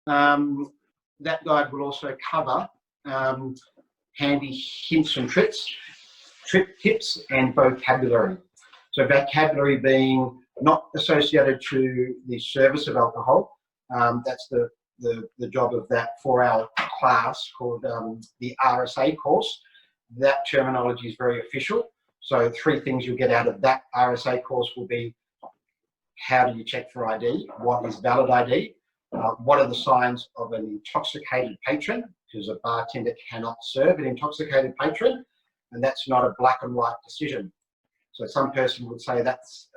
That guide will also cover handy hints and trip tips and vocabulary. So vocabulary being not associated to the service of alcohol. That's the job of that 4-hour class called the RSA course. That terminology is very official. So 3 things you'll get out of that RSA course will be: how do you check for ID? What is valid ID? What are the signs of an intoxicated patron? Because a bartender cannot serve an intoxicated patron, and that's not a black and white decision. So some person would say that's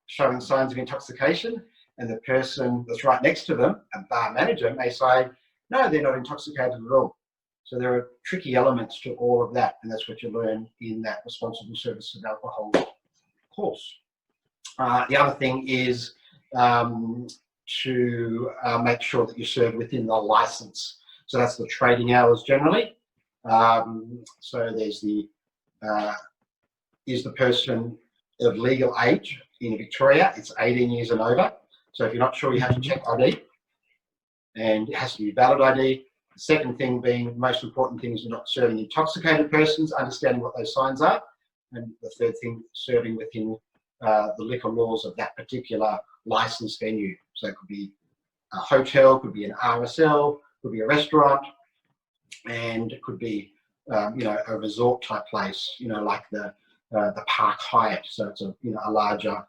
showing signs of intoxication, and the person that's right next to them, a bar manager, may say, no, they're not intoxicated at all. So there are tricky elements to all of that, and that's what you learn in that responsible service of alcohol course. The other thing is to make sure that you serve within the license. So that's the trading hours generally. So there's the, is the person of legal age in Victoria? It's 18 years and over. So if you're not sure, you have to check ID, and it has to be valid ID. The second thing being, most important thing is not serving intoxicated persons, understanding what those signs are. And the third thing, serving within the liquor laws of that particular licensed venue. So it could be a hotel, could be an RSL, could be a restaurant, and it could be a resort type place, like the Park Hyatt. So it's a a larger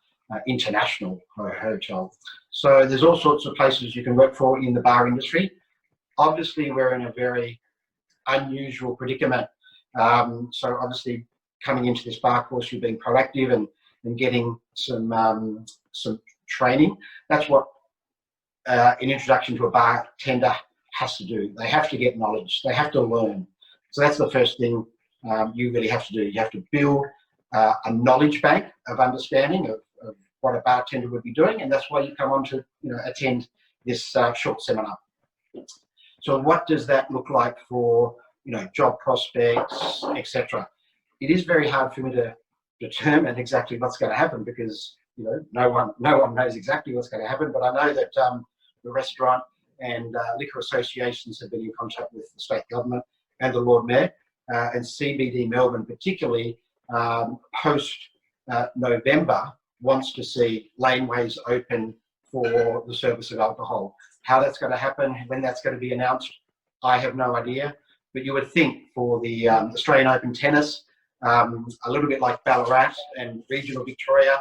international hotel. So there's all sorts of places you can work for in the bar industry. Obviously, we're in a very unusual predicament. So obviously, coming into this bar course, you're being proactive and getting some training. That's what an introduction to a bartender has to do. They have to get knowledge. They have to learn. So that's the first thing you really have to do. You have to build a knowledge bank of understanding of what a bartender would be doing, and that's why you come on to attend this short seminar. So what does that look like for job prospects, etc.? It is very hard for me to determine exactly what's going to happen, because no one knows exactly what's going to happen. But I know that the restaurant and liquor associations have been in contact with the state government and the Lord Mayor, and CBD Melbourne particularly post November wants to see laneways open for the service of alcohol. How that's going to happen, when that's going to be announced, I have no idea. But you would think for the Australian Open Tennis, a little bit like Ballarat and regional Victoria,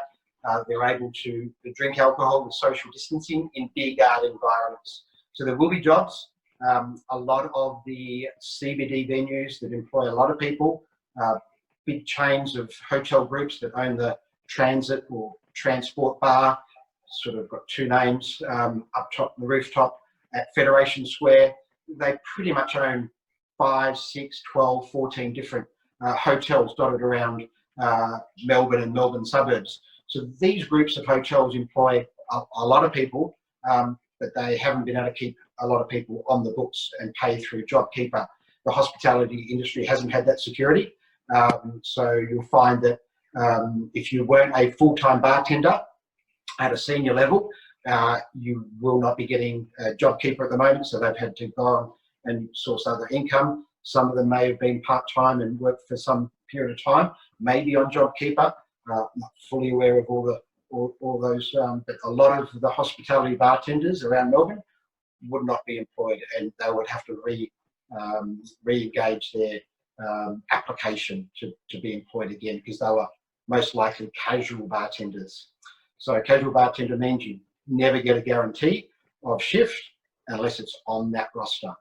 they're able to drink alcohol with social distancing in beer garden environments. So there will be jobs. A lot of the CBD venues that employ a lot of people, big chains of hotel groups that own the transit or transport bar, sort of got 2 names up top, the rooftop at Federation Square. They pretty much own 5, 6, 12, 14 different hotels dotted around Melbourne and Melbourne suburbs. So these groups of hotels employ a lot of people, but they haven't been able to keep a lot of people on the books and pay through JobKeeper. The hospitality industry hasn't had that security. So you'll find that if you weren't a full-time bartender at a senior level, you will not be getting JobKeeper at the moment. So they've had to go on and source other income. Some of them may have been part-time and worked for some period of time, maybe on JobKeeper. Not fully aware of all those, but a lot of the hospitality bartenders around Melbourne would not be employed, and they would have to re-engage their application to be employed again, because they were most likely casual bartenders. So a casual bartender means you never get a guarantee of shift unless it's on that roster.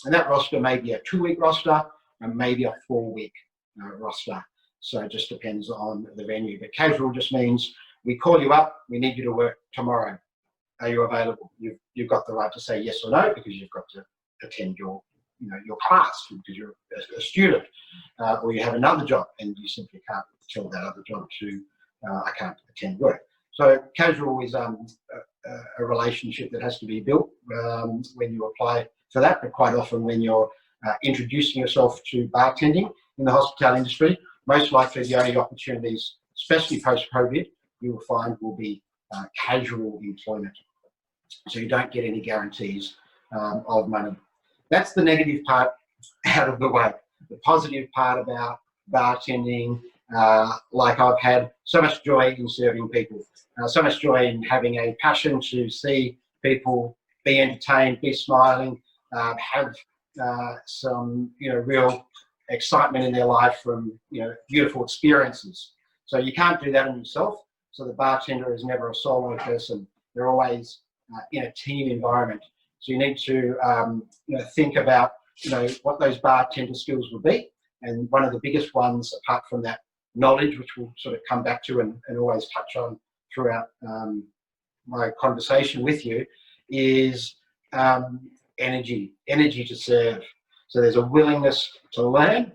And that roster may be a 2-week roster and maybe a 4-week roster. So it just depends on the venue. But casual just means we call you up, we need you to work tomorrow. Are you available? You've got the right to say yes or no, because you've got to attend your class because you're a student, or you have another job and you simply can't tell that other job to I can't attend work. So casual is a relationship that has to be built when you apply for that, but quite often when you're introducing yourself to bartending in the hospitality industry, most likely the only opportunities, especially post-COVID, you will find will be casual employment. So you don't get any guarantees of money. That's the negative part out of the way. The positive part about bartending, like I've had so much joy in serving people, so much joy in having a passion to see people be entertained, be smiling, have some real excitement in their life from beautiful experiences. So you can't do that on yourself. So the bartender is never a solo person. They're always in a team environment. So you need to think about what those bartender skills will be. And one of the biggest ones, apart from that knowledge, which we'll sort of come back to and always touch on throughout my conversation with you, is energy to serve. So there's a willingness to learn.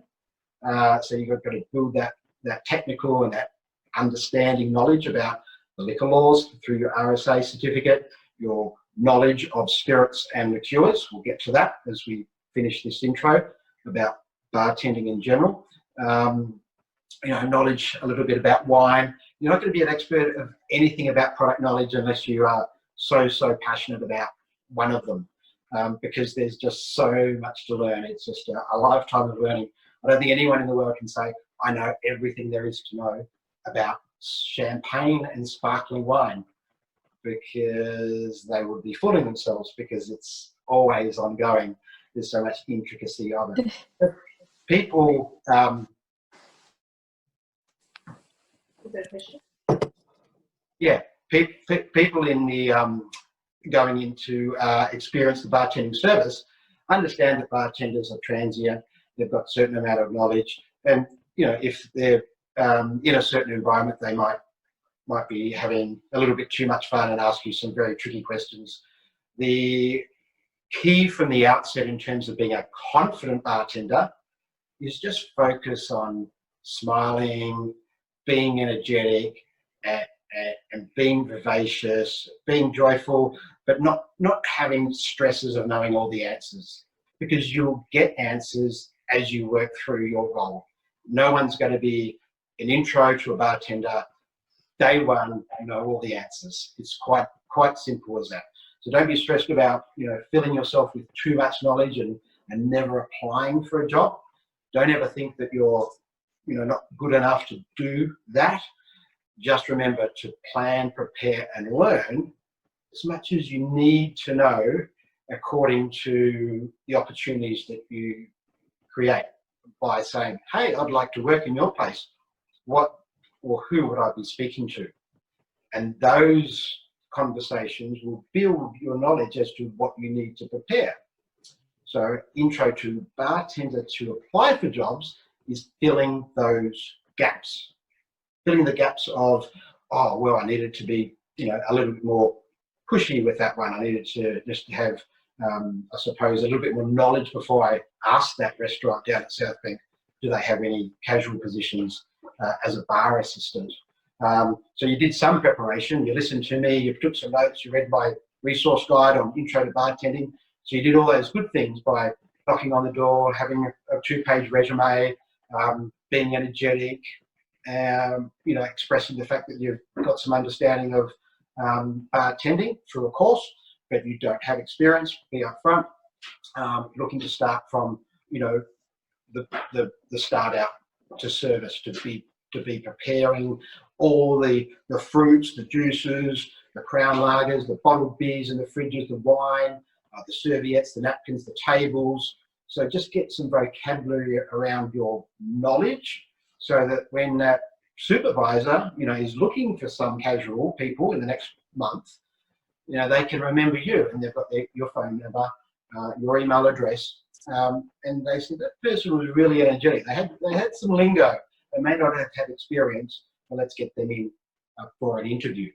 So you've got to build that technical and that understanding knowledge about the liquor laws through your RSA certificate, your knowledge of spirits and liqueurs. We'll get to that as we finish this intro about bartending in general. Knowledge a little bit about wine. You're not going to be an expert of anything about product knowledge unless you are so passionate about one of them, because there's just so much to learn. It's just a lifetime of learning. I don't think anyone in the world can say, I know everything there is to know about champagne and sparkling wine, because they would be fooling themselves, because it's always ongoing. There's so much intricacy of it. People... yeah, people in the going into experience the bartending service understand that bartenders are transient. They've got a certain amount of knowledge, and if they're in a certain environment, they might be having a little bit too much fun and ask you some very tricky questions. The key from the outset in terms of being a confident bartender is just focus on smiling, being energetic, and being vivacious, being joyful, but not having stresses of knowing all the answers, because you'll get answers as you work through your role. No one's going to be an intro to a bartender day one, know all the answers. It's quite simple as that. So don't be stressed about filling yourself with too much knowledge and never applying for a job. Don't ever think that you're not good enough to do that. Just remember to plan, prepare, and learn as much as you need to know according to the opportunities that you create by saying, hey, I'd like to work in your place. What or who would I be speaking to? And those conversations will build your knowledge as to what you need to prepare. So intro to bartender to apply for jobs is filling those gaps. Filling the gaps of, oh, well, I needed to be, a little bit more pushy with that one. I needed to just have, I suppose, a little bit more knowledge before I asked that restaurant down at South Bank, do they have any casual positions as a bar assistant? So you did some preparation, you listened to me, you took some notes, you read my resource guide on intro to bartending. So you did all those good things by knocking on the door, having a 2-page resume, being energetic, expressing the fact that you've got some understanding of bartending through a course, but you don't have experience. Be upfront, looking to start from the start out to service, to be preparing all the fruits, the juices, the crown lagers, the bottled beers in the fridges, the wine, the serviettes, the napkins, the tables. So just get some vocabulary around your knowledge, so that when that supervisor, is looking for some casual people in the next month, they can remember you, and they've got your phone number, your email address, and they said that person was really energetic. They had some lingo. They may not have had experience, but let's get them in for an interview.